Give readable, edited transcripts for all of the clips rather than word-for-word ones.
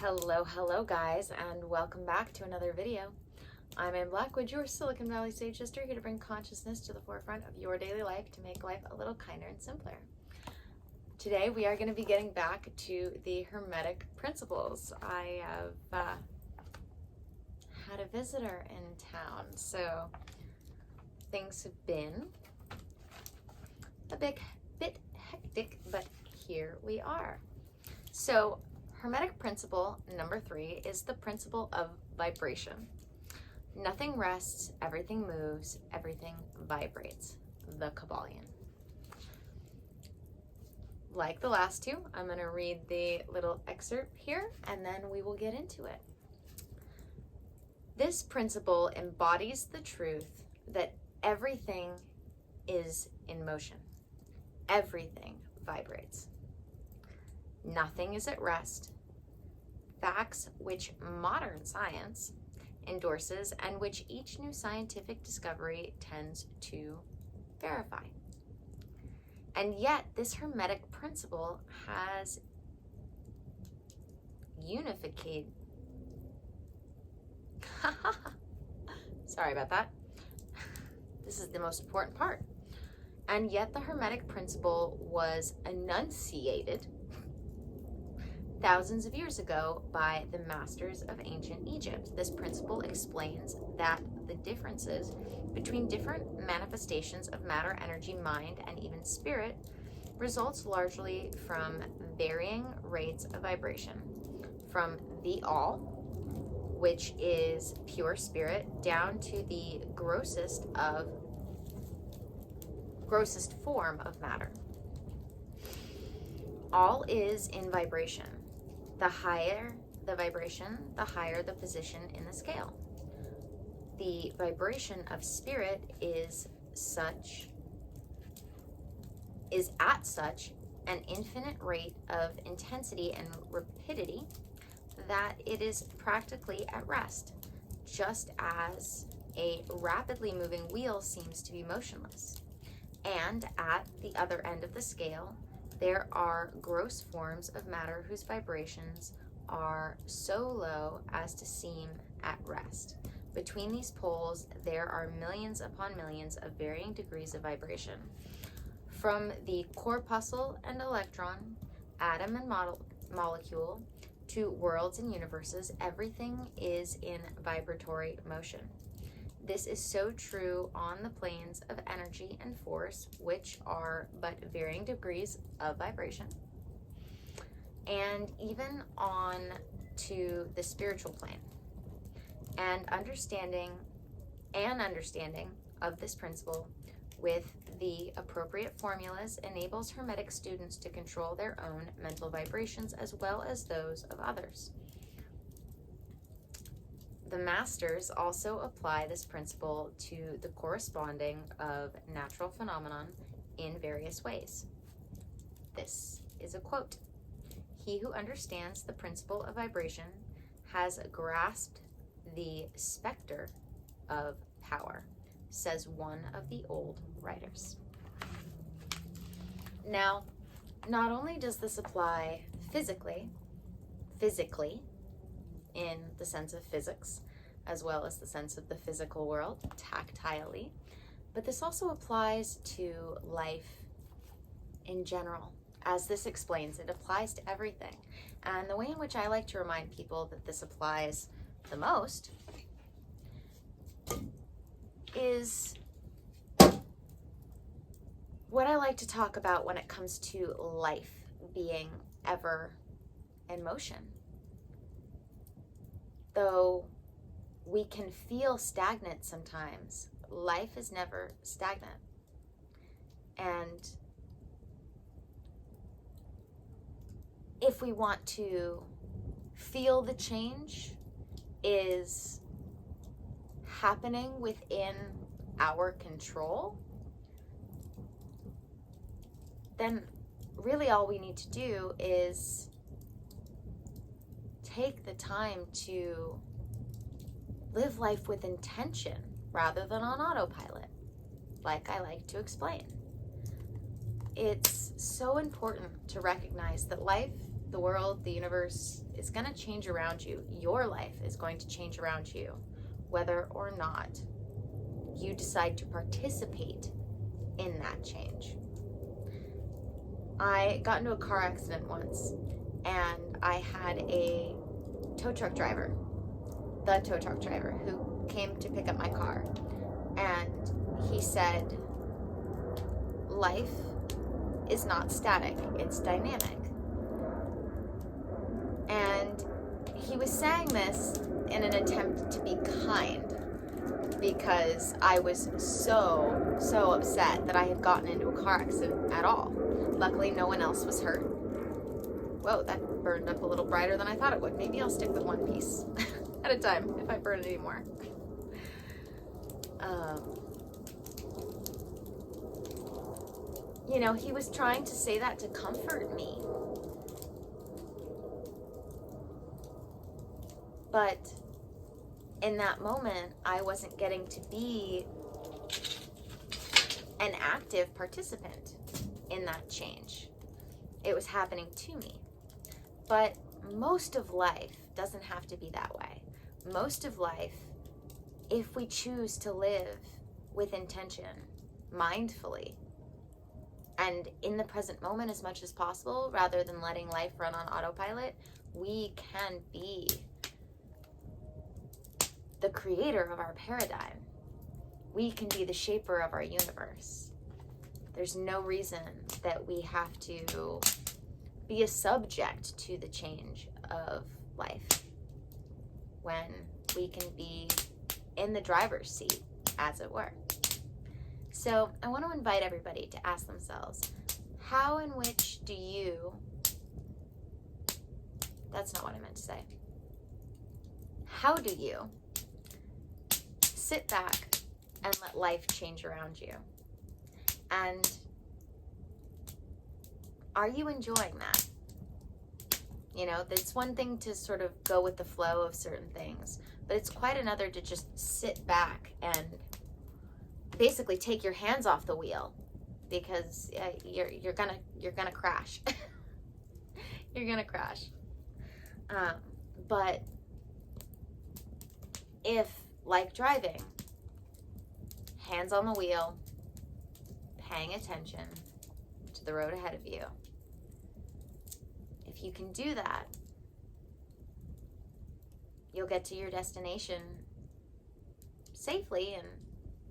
Hello guys, and welcome back to another video. I'm Anne Blackwood, your Silicon Valley Sage Sister, here to bring consciousness to the forefront of your daily life to make life a little kinder and simpler. Today we are going to be getting back to the Hermetic principles. I have had a visitor in town, so things have been a bit hectic, but here we are. So Hermetic principle number 3 is the principle of vibration. Nothing rests, everything moves, everything vibrates. The Kabbalion. Like the last two, I'm going to read the little excerpt here and then we will get into it. This principle embodies the truth that everything is in motion. Everything vibrates. Nothing is at rest. Facts which modern science endorses and which each new scientific discovery tends to verify. And yet this Hermetic principle has unified. Sorry about that. This is the most important part. And yet the Hermetic principle was enunciated thousands of years ago by the masters of ancient Egypt. This principle explains that the differences between different manifestations of matter, energy, mind, and even spirit results largely from varying rates of vibration, from the all, which is pure spirit, down to the grossest form of matter. All is in vibration. The higher the vibration, the higher the position in the scale. The vibration of spirit is at such an infinite rate of intensity and rapidity that it is practically at rest, just as a rapidly moving wheel seems to be motionless. And at the other end of the scale, there are gross forms of matter whose vibrations are so low as to seem at rest. Between these poles, there are millions upon millions of varying degrees of vibration. From the corpuscle and electron, atom and molecule, to worlds and universes, everything is in vibratory motion. This is so true on the planes of energy and force, which are but varying degrees of vibration, and even on to the spiritual plane. And understanding of this principle with the appropriate formulas enables Hermetic students to control their own mental vibrations as well as those of others. The masters also apply this principle to the corresponding of natural phenomenon in various ways. This is a quote. He who understands the principle of vibration has grasped the specter of power, says one of the old writers. Now, not only does this apply physically, in the sense of physics, as well as the sense of the physical world, tactilely, but this also applies to life in general. As this explains, it applies to everything. And the way in which I like to remind people that this applies the most is what I like to talk about when it comes to life being ever in motion. Though we can feel stagnant sometimes, life is never stagnant. And if we want to feel the change is happening within our control, then really all we need to do is take the time to live life with intention rather than on autopilot, like I like to explain. It's so important to recognize that life the world, the universe is going to change around you. Your life is going to change around you, whether or not you decide to participate in that change. I got into a car accident once, and I had a tow truck driver, who came to pick up my car, and he said, life is not static, it's dynamic. And he was saying this in an attempt to be kind, because I was so upset that I had gotten into a car accident at all. Luckily, no one else was hurt. Whoa, that burned up a little brighter than I thought it would. Maybe I'll stick with one piece at a time if I burn it anymore. You know, he was trying to say that to comfort me. But in that moment, I wasn't getting to be an active participant in that change. It was happening to me. But most of life doesn't have to be that way. Most of life, if we choose to live with intention, mindfully, and in the present moment as much as possible, rather than letting life run on autopilot, we can be the creator of our paradigm. We can be the shaper of our universe. There's no reason that we have to be a subject to the change of life when we can be in the driver's seat, as it were. So I want to invite everybody to ask themselves, how and which do you, that's not what I meant to say. How do you sit back and let life change around you? And are you enjoying that? You know, it's one thing to sort of go with the flow of certain things, but it's quite another to just sit back and basically take your hands off the wheel, because you're gonna crash. You're gonna crash. But if, like driving, hands on the wheel, paying attention to the road ahead of you, if you can do that, you'll get to your destination safely and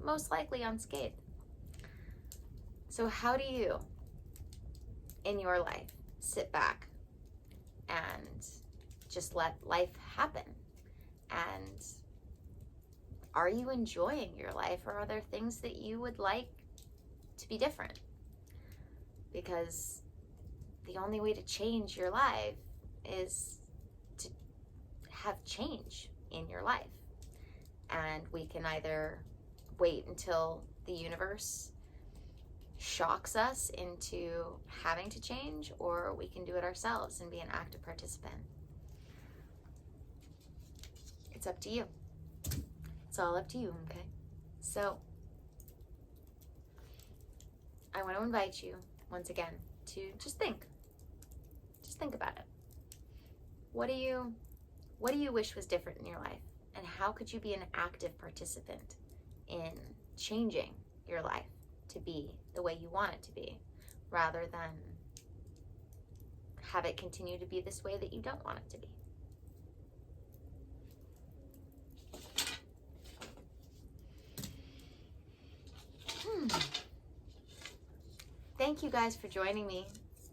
most likely unscathed. So how do you, in your life, sit back and just let life happen? And are you enjoying your life, or are there things that you would like to be different? Because the only way to change your life is to have change in your life. And we can either wait until the universe shocks us into having to change, or we can do it ourselves and be an active participant. It's up to you. It's all up to you, okay? So I want to invite you once again to just think about it. What do you wish was different in your life, and how could you be an active participant in changing your life to be the way you want it to be, rather than have it continue to be this way that you don't want it to be? Thank you guys for joining me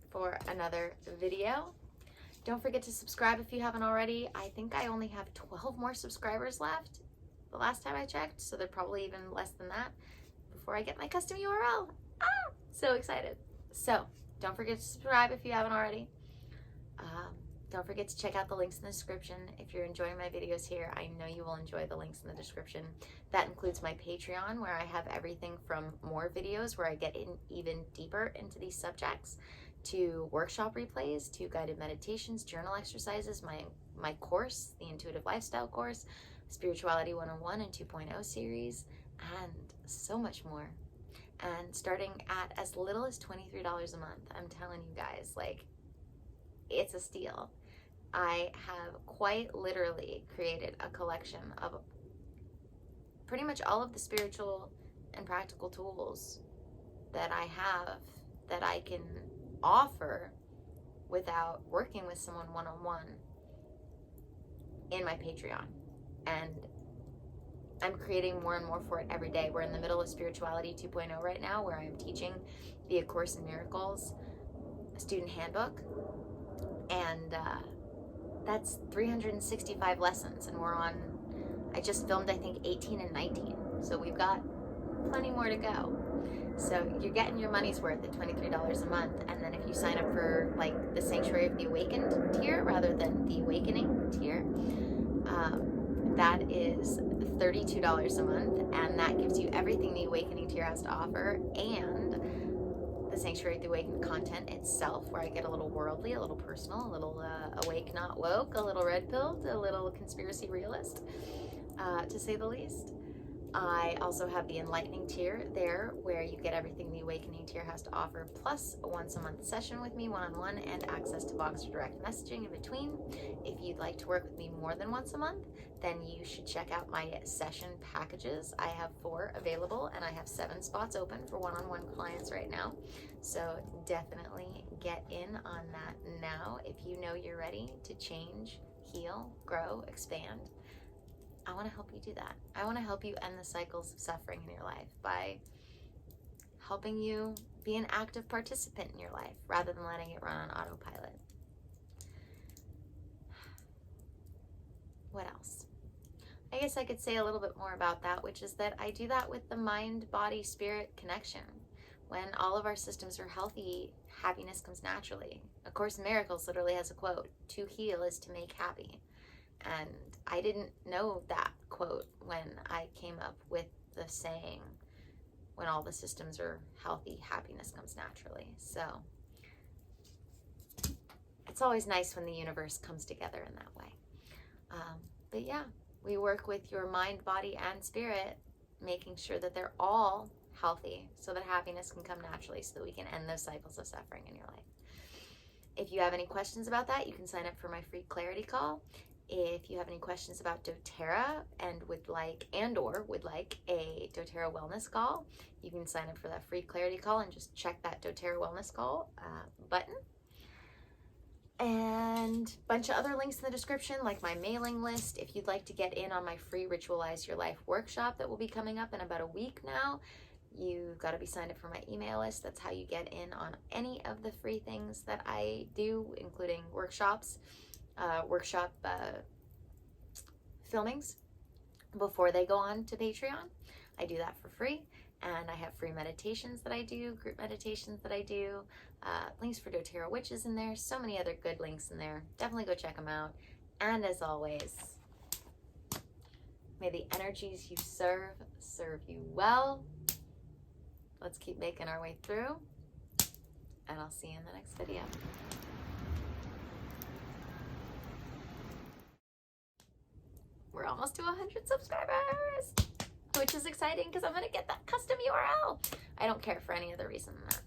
for another video. Don't forget to subscribe if you haven't already. I think I only have 12 more subscribers left the last time I checked, so they're probably even less than that before I get my custom URL. So excited. So don't forget to subscribe if you haven't already. Don't forget to check out the links in the description. If you're enjoying my videos here, I know you will enjoy the links in the description. That includes my Patreon, where I have everything from more videos where I get in even deeper into these subjects, to workshop replays, to guided meditations, journal exercises, my course, the Intuitive Lifestyle course, Spirituality 101 and 2.0 series, and so much more. And starting at as little as $23 a month, I'm telling you guys, like, it's a steal. I have quite literally created a collection of pretty much all of the spiritual and practical tools that I have that I can offer without working with someone one-on-one in my Patreon. And I'm creating more and more for it every day. We're in the middle of Spirituality 2.0 right now, where I'm teaching the A Course in Miracles student handbook. And that's 365 lessons. And I just filmed, I think, 18 and 19. So we've got plenty more to go. So you're getting your money's worth at $23 a month. And then if you sign up for like the Sanctuary of the Awakened tier rather than the Awakening tier, that is $32 a month, and that gives you everything the Awakening tier has to offer, and the Sanctuary of the Awakened content itself, where I get a little worldly, a little personal, a little awake, not woke, a little red-pilled, a little conspiracy realist, to say the least. I also have the Enlightening tier there, where you get everything the Awakening tier has to offer, plus a once-a-month session with me one-on-one and access to Voxer direct messaging in between. If you'd like to work with me more than once a month, then you should check out my session packages. I have 4 available, and I have 7 spots open for one-on-one clients right now. So definitely get in on that now if you know you're ready to change, heal, grow, expand. I want to help you do that. I want to help you end the cycles of suffering in your life by helping you be an active participant in your life rather than letting it run on autopilot. What else? I guess I could say a little bit more about that, which is that I do that with the mind, body, spirit connection. When all of our systems are healthy, happiness comes naturally. A Course in Miracles literally has a quote, "To heal is to make happy." And I didn't know that quote when I came up with the saying, when all the systems are healthy, happiness comes naturally. So it's always nice when the universe comes together in that way. But yeah, we work with your mind, body, and spirit, making sure that they're all healthy so that happiness can come naturally, so that we can end those cycles of suffering in your life. If you have any questions about that, you can sign up for my free clarity call. If you have any questions about dōTERRA and would like a dōTERRA wellness call, you can sign up for that free clarity call and just check that dōTERRA wellness call button. And a bunch of other links in the description, like my mailing list. If you'd like to get in on my free Ritualize Your Life workshop that will be coming up in about a week now, you've got to be signed up for my email list. That's how you get in on any of the free things that I do, including workshops, filmings before they go on to Patreon. I do that for free. And I have free meditations that I do, group meditations that I do, links for dōTERRA witches in there, so many other good links in there. Definitely go check them out. And as always, may the energies you serve you well. Let's keep making our way through, and I'll see you in the next video. We're almost to 100 subscribers, which is exciting because I'm going to get that custom URL. I don't care for any other reason than that.